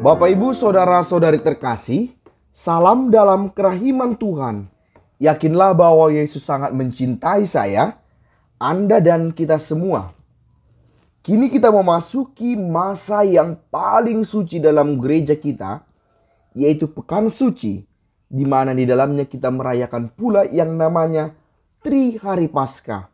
Bapak Ibu Saudara-saudari terkasih, salam dalam kerahiman Tuhan. Yakinlah bahwa Yesus sangat mencintai saya, Anda dan kita semua. Kini kita memasuki masa yang paling suci dalam gereja kita, yaitu Pekan Suci, di mana di dalamnya kita merayakan pula yang namanya Tri Hari Paskah.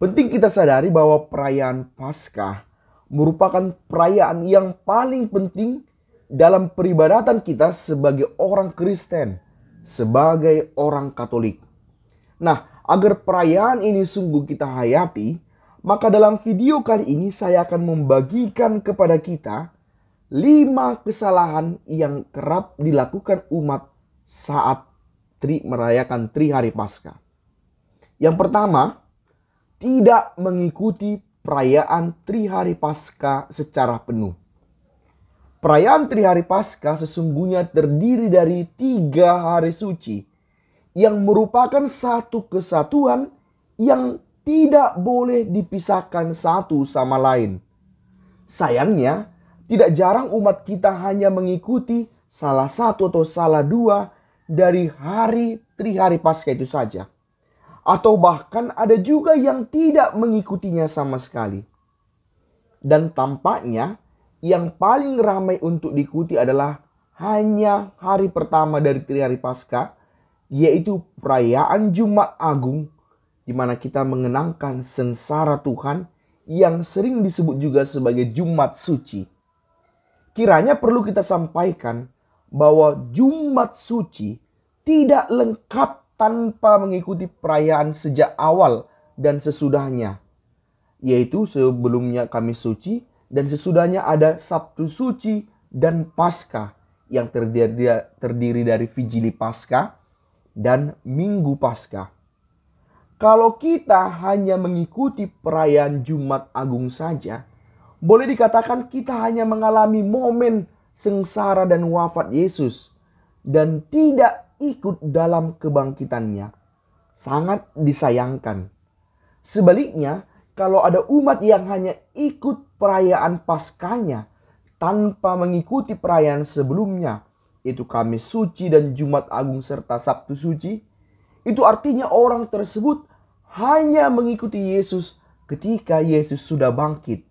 Penting kita sadari bahwa perayaan Paskah merupakan perayaan yang paling penting dalam peribadatan kita sebagai orang Kristen, sebagai orang Katolik. Nah, agar perayaan ini sungguh kita hayati, maka dalam video kali ini saya akan membagikan kepada kita 5 kesalahan yang kerap dilakukan umat saat merayakan Tri Hari Paskah. Yang pertama, tidak mengikuti perayaan Tri Hari Paskah secara penuh. Perayaan Tri Hari Paskah sesungguhnya terdiri dari 3 hari suci yang merupakan satu kesatuan yang tidak boleh dipisahkan satu sama lain. Sayangnya, tidak jarang umat kita hanya mengikuti salah satu atau salah 2 dari hari Tri Hari Paskah itu saja. Atau bahkan ada juga yang tidak mengikutinya sama sekali. Dan tampaknya yang paling ramai untuk diikuti adalah hanya hari pertama dari Tri Hari Paskah, yaitu perayaan Jumat Agung, di mana kita mengenangkan sengsara Tuhan yang sering disebut juga sebagai Jumat Suci. Kiranya perlu kita sampaikan bahwa Jumat Suci tidak lengkap tanpa mengikuti perayaan sejak awal dan sesudahnya. Yaitu sebelumnya Kamis Suci dan sesudahnya ada Sabtu Suci dan Paskah yang terdiri dari Vigili Paskah dan Minggu Paskah. Kalau kita hanya mengikuti perayaan Jumat Agung saja, boleh dikatakan kita hanya mengalami momen sengsara dan wafat Yesus dan tidak ikut dalam kebangkitannya. Sangat disayangkan. Sebaliknya, kalau ada umat yang hanya ikut perayaan Paskahnya tanpa mengikuti perayaan sebelumnya, yaitu Kamis Suci dan Jumat Agung serta Sabtu Suci, itu artinya orang tersebut hanya mengikuti Yesus ketika Yesus sudah bangkit,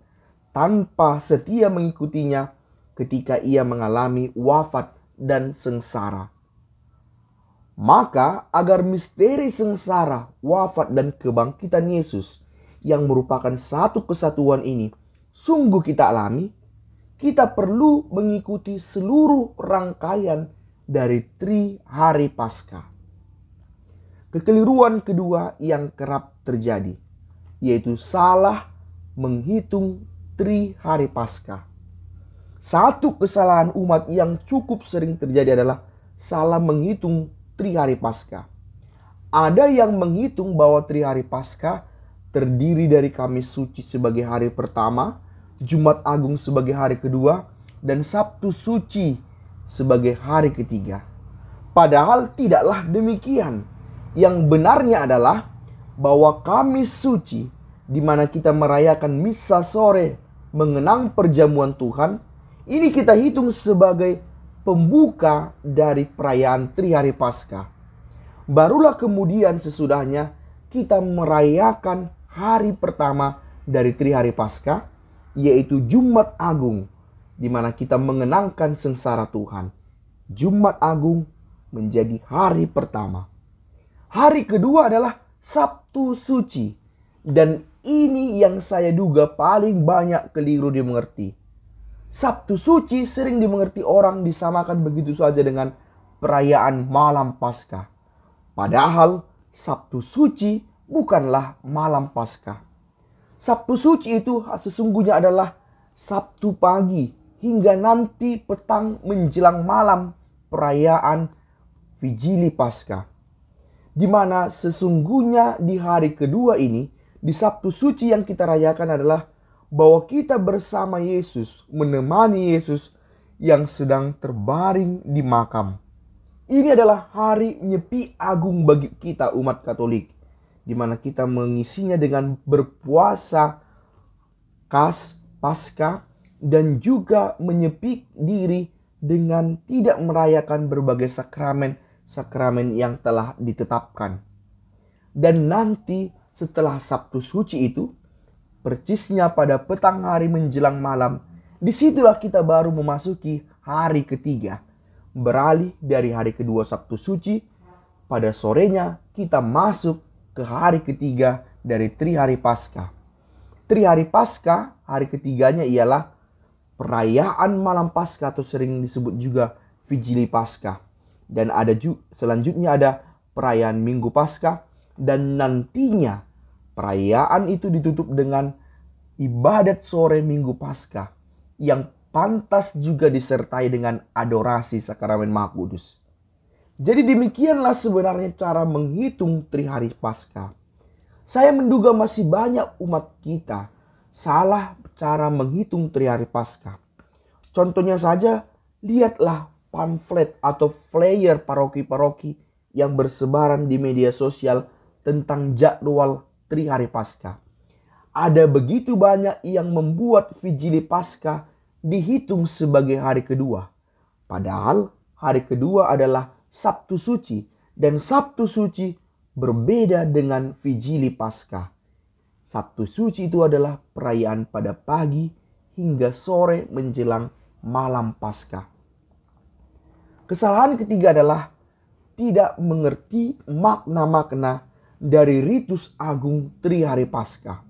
tanpa setia mengikutinya ketika ia mengalami wafat dan sengsara. Maka agar misteri sengsara, wafat dan kebangkitan Yesus yang merupakan satu kesatuan ini sungguh kita alami, kita perlu mengikuti seluruh rangkaian dari Tri Hari Paskah. Kekeliruan kedua yang kerap terjadi, yaitu salah menghitung Tri Hari Paskah. Satu kesalahan umat yang cukup sering terjadi adalah salah menghitung Tri Hari Paskah. Ada yang menghitung bahwa Tri Hari Paskah terdiri dari Kamis Suci sebagai hari pertama, Jumat Agung sebagai hari kedua, dan Sabtu Suci sebagai hari ketiga. Padahal tidaklah demikian. Yang benarnya adalah bahwa Kamis Suci, di mana kita merayakan misa sore mengenang perjamuan Tuhan, ini kita hitung sebagai pembuka dari perayaan Tri Hari Paskah. Barulah kemudian sesudahnya kita merayakan hari pertama dari Tri Hari Paskah, yaitu Jumat Agung, di mana kita mengenangkan sengsara Tuhan. Jumat Agung menjadi hari pertama. Hari kedua adalah Sabtu Suci, dan ini yang saya duga paling banyak keliru dimengerti. Sabtu Suci sering dimengerti orang disamakan begitu saja dengan perayaan malam Paskah. Padahal Sabtu Suci bukanlah malam Paskah. Sabtu Suci itu sesungguhnya adalah Sabtu pagi hingga nanti petang menjelang malam perayaan Vigili Paskah. Di mana sesungguhnya di hari kedua ini, di Sabtu Suci yang kita rayakan adalah bahwa kita bersama Yesus, menemani Yesus yang sedang terbaring di makam. Ini adalah hari nyepi agung bagi kita umat Katolik, di mana kita mengisinya dengan berpuasa Paskah dan juga menyepik diri dengan tidak merayakan berbagai sakramen yang telah ditetapkan. Dan nanti setelah Sabtu Suci itu, percisnya pada petang hari menjelang malam, disitulah kita baru memasuki hari ketiga. Beralih dari hari kedua Sabtu Suci, pada sorenya kita masuk ke hari ketiga dari Trihari Paskah. Trihari Paskah, hari ketiganya ialah perayaan malam Paskah atau sering disebut juga Vigili Paskah. Dan selanjutnya ada perayaan Minggu Paskah, dan nantinya perayaan itu ditutup dengan ibadat sore Minggu Paskah yang pantas juga disertai dengan adorasi sakramen Maha Kudus. Jadi demikianlah sebenarnya cara menghitung Trihari Paskah. Saya menduga masih banyak umat kita salah cara menghitung Trihari Paskah. Contohnya saja, lihatlah pamflet atau flyer paroki-paroki yang bersebaran di media sosial tentang jadwal Trihari Paskah. Ada begitu banyak yang membuat Vigili Paskah dihitung sebagai hari kedua. Padahal hari kedua adalah Sabtu Suci, dan Sabtu Suci berbeda dengan Vigili Paskah. Sabtu Suci itu adalah perayaan pada pagi hingga sore menjelang malam Paskah. Kesalahan ketiga adalah tidak mengerti makna-makna dari ritus agung Trihari Paskah.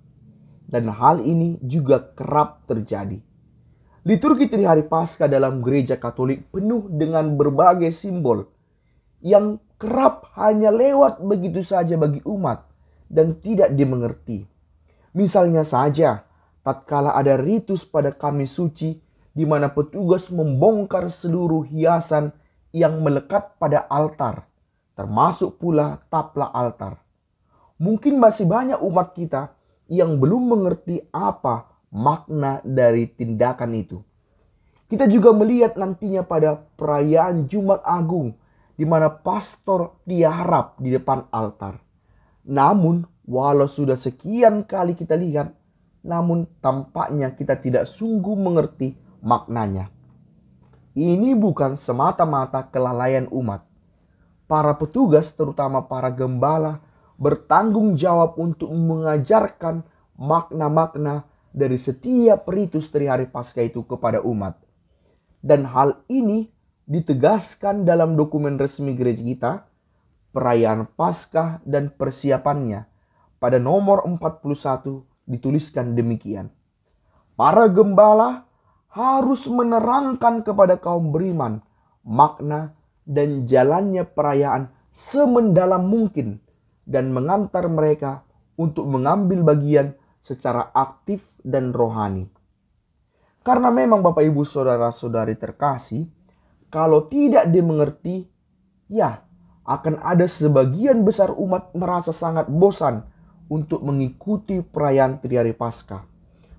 Dan hal ini juga kerap terjadi. Liturgi Trihari Paskah dalam gereja Katolik penuh dengan berbagai simbol yang kerap hanya lewat begitu saja bagi umat dan tidak dimengerti. Misalnya saja, tatkala ada ritus pada Kamis Suci di mana petugas membongkar seluruh hiasan yang melekat pada altar, termasuk pula taplak altar. Mungkin masih banyak umat kita yang belum mengerti apa makna dari tindakan itu. Kita juga melihat nantinya pada perayaan Jumat Agung di mana pastor tiarap di depan altar. Namun, walau sudah sekian kali kita lihat, namun tampaknya kita tidak sungguh mengerti maknanya. Ini bukan semata-mata kelalaian umat. Para petugas, terutama para gembala, bertanggung jawab untuk mengajarkan makna-makna dari setiap ritus Trihari Paskah itu kepada umat. Dan hal ini ditegaskan dalam dokumen resmi gereja kita, perayaan Paskah dan persiapannya. Pada nomor 41 dituliskan demikian. Para gembala harus menerangkan kepada kaum beriman makna dan jalannya perayaan semendalam mungkin dan mengantar mereka untuk mengambil bagian secara aktif dan rohani. Karena memang Bapak Ibu Saudara-saudari terkasih, kalau tidak dimengerti, ya akan ada sebagian besar umat merasa sangat bosan untuk mengikuti perayaan Trihari Paskah.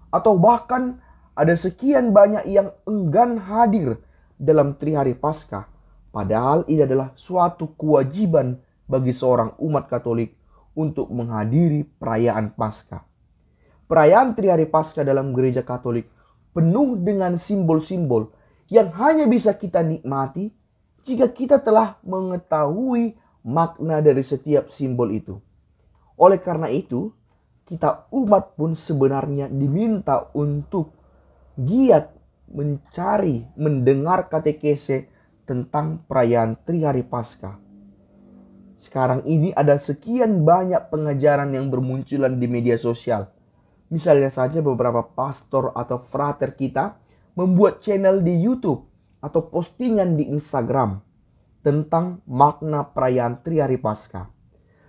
Atau bahkan ada sekian banyak yang enggan hadir dalam Trihari Paskah. Padahal ini adalah suatu kewajiban bagi seorang umat Katolik untuk menghadiri perayaan Paskah. Perayaan Trihari Paskah dalam gereja Katolik penuh dengan simbol-simbol yang hanya bisa kita nikmati jika kita telah mengetahui makna dari setiap simbol itu. Oleh karena itu, kita umat pun sebenarnya diminta untuk giat mencari, mendengar katekese tentang perayaan Trihari Paskah. Sekarang ini ada sekian banyak pengajaran yang bermunculan di media sosial. Misalnya saja beberapa pastor atau frater kita membuat channel di YouTube atau postingan di Instagram tentang makna perayaan Trihari Paskah.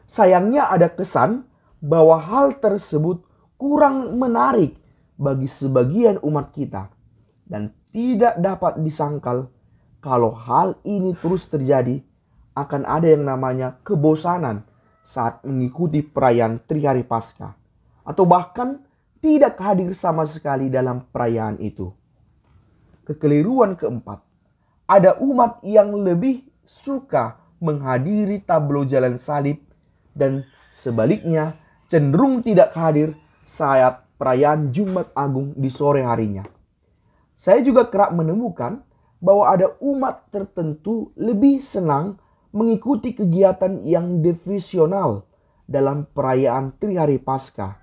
Sayangnya ada kesan bahwa hal tersebut kurang menarik bagi sebagian umat kita dan tidak dapat disangkal kalau hal ini terus terjadi akan ada yang namanya kebosanan saat mengikuti perayaan Trihari Paskah atau bahkan tidak hadir sama sekali dalam perayaan itu. Kekeliruan keempat, ada umat yang lebih suka menghadiri tablo jalan salib dan sebaliknya cenderung tidak hadir saat perayaan Jumat Agung di sore harinya. Saya juga kerap menemukan bahwa ada umat tertentu lebih senang mengikuti kegiatan yang devosional dalam perayaan Trihari Paskah,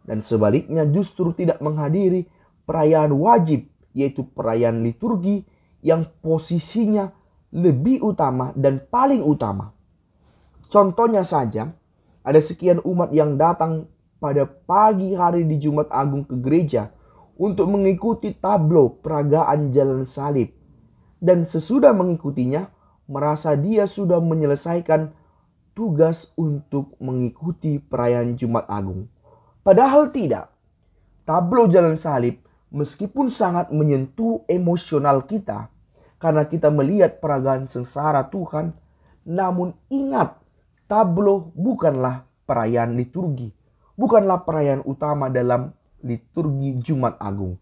dan sebaliknya justru tidak menghadiri perayaan wajib, yaitu perayaan liturgi yang posisinya lebih utama dan paling utama. Contohnya saja, ada sekian umat yang datang pada pagi hari di Jumat Agung ke gereja untuk mengikuti tablo peragaan jalan salib, dan sesudah mengikutinya merasa dia sudah menyelesaikan tugas untuk mengikuti perayaan Jumat Agung. Padahal tidak. Tablo jalan salib meskipun sangat menyentuh emosional kita karena kita melihat peragaan sengsara Tuhan, namun ingat, tablo bukanlah perayaan liturgi, bukanlah perayaan utama dalam liturgi Jumat Agung.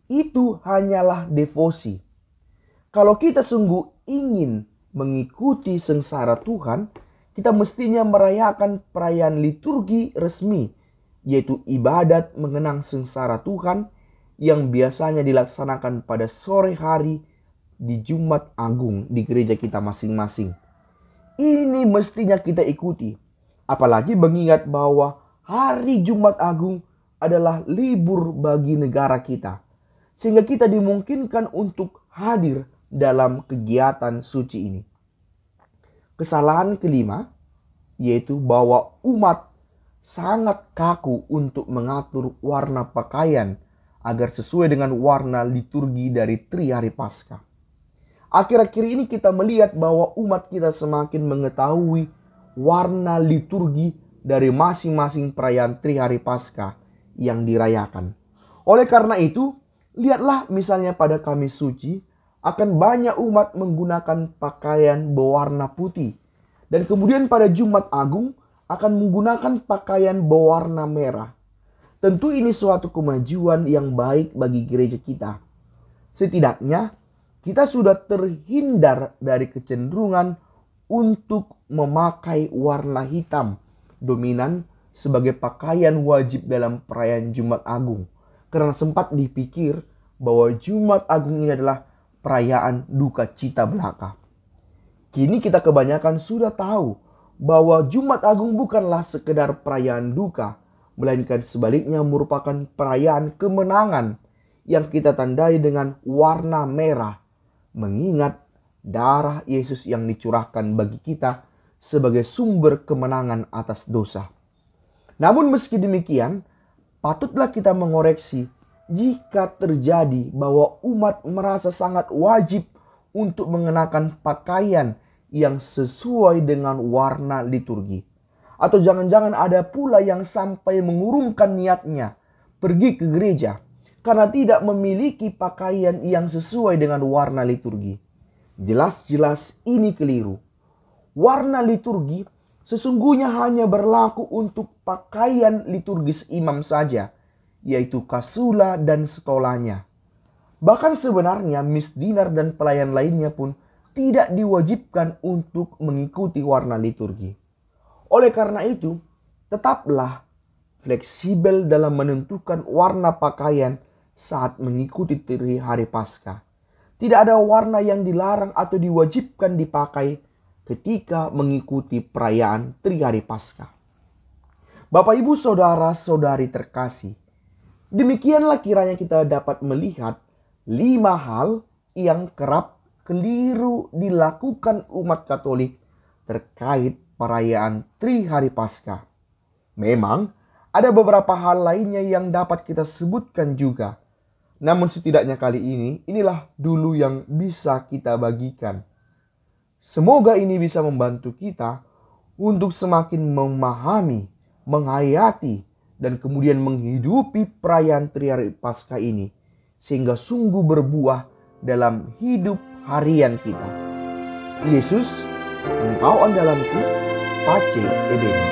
Itu hanyalah devosi. Kalau kita sungguh ingin mengikuti sengsara Tuhan, kita mestinya merayakan perayaan liturgi resmi, yaitu ibadat mengenang sengsara Tuhan yang biasanya dilaksanakan pada sore hari di Jumat Agung di gereja kita masing-masing. Ini mestinya kita ikuti, apalagi mengingat bahwa hari Jumat Agung adalah libur bagi negara kita, sehingga kita dimungkinkan untuk hadir dalam kegiatan suci ini. Kesalahan kelima, yaitu bahwa umat sangat kaku untuk mengatur warna pakaian agar sesuai dengan warna liturgi dari Trihari Paskah. Akhir-akhir ini kita melihat bahwa umat kita semakin mengetahui warna liturgi dari masing-masing perayaan Trihari Paskah yang dirayakan. Oleh karena itu, lihatlah misalnya pada Kamis Suci, akan banyak umat menggunakan pakaian berwarna putih. Dan kemudian pada Jumat Agung akan menggunakan pakaian berwarna merah. Tentu ini suatu kemajuan yang baik bagi gereja kita. Setidaknya kita sudah terhindar dari kecenderungan untuk memakai warna hitam dominan sebagai pakaian wajib dalam perayaan Jumat Agung. Karena sempat dipikir bahwa Jumat Agung ini adalah perayaan duka cita belaka. Kini kita kebanyakan sudah tahu bahwa Jumat Agung bukanlah sekedar perayaan duka, melainkan sebaliknya merupakan perayaan kemenangan yang kita tandai dengan warna merah, mengingat darah Yesus yang dicurahkan bagi kita sebagai sumber kemenangan atas dosa. Namun meski demikian, patutlah kita mengoreksi jika terjadi bahwa umat merasa sangat wajib untuk mengenakan pakaian yang sesuai dengan warna liturgi. Atau jangan-jangan ada pula yang sampai mengurungkan niatnya pergi ke gereja karena tidak memiliki pakaian yang sesuai dengan warna liturgi. Jelas-jelas ini keliru. Warna liturgi sesungguhnya hanya berlaku untuk pakaian liturgis imam saja, yaitu kasula dan setolanya. Bahkan sebenarnya misdinar dan pelayan lainnya pun tidak diwajibkan untuk mengikuti warna liturgi. Oleh karena itu, tetaplah fleksibel dalam menentukan warna pakaian saat mengikuti Trihari Paskah. Tidak ada warna yang dilarang atau diwajibkan dipakai ketika mengikuti perayaan Trihari Paskah. Bapak, Ibu, saudara-saudari terkasih, demikianlah kiranya kita dapat melihat 5 hal yang kerap keliru dilakukan umat Katolik terkait perayaan Trihari Paskah. Memang ada beberapa hal lainnya yang dapat kita sebutkan juga. Namun setidaknya kali ini, inilah dulu yang bisa kita bagikan. Semoga ini bisa membantu kita untuk semakin memahami, menghayati, dan kemudian menghidupi perayaan Trihari Paskah ini, sehingga sungguh berbuah dalam hidup harian kita. Yesus, Engkau andalanku, Pace Ebene.